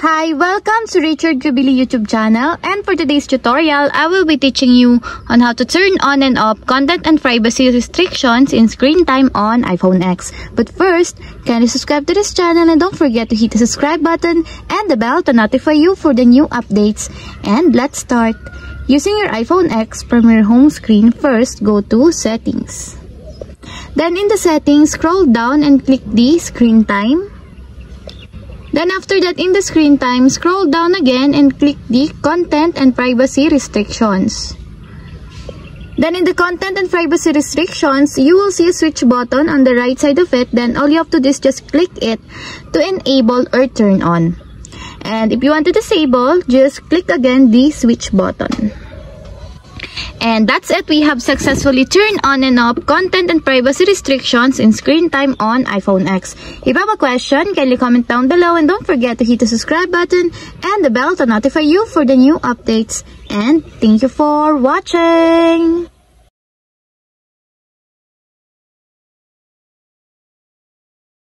Hi, welcome to Richard Cabile YouTube channel, and for today's tutorial, I will be teaching you on how to turn on and off content and privacy restrictions in screen time on iPhone X. But first, kindly subscribe to this channel and don't forget to hit the subscribe button and the bell to notify you for the new updates. And let's start. Using your iPhone X from your home screen, first go to Settings. Then in the settings, scroll down and click the Screen Time. Then after that, in the screen time, scroll down again and click the content and privacy restrictions. Then in the content and privacy restrictions, you will see a switch button on the right side of it. Then all you have to do is just click it to enable or turn on. And if you want to disable, just click again the switch button. And that's it. We have successfully turned on and off content and privacy restrictions in screen time on iPhone X. If you have a question, kindly comment down below and don't forget to hit the subscribe button and the bell to notify you for the new updates. And thank you for watching!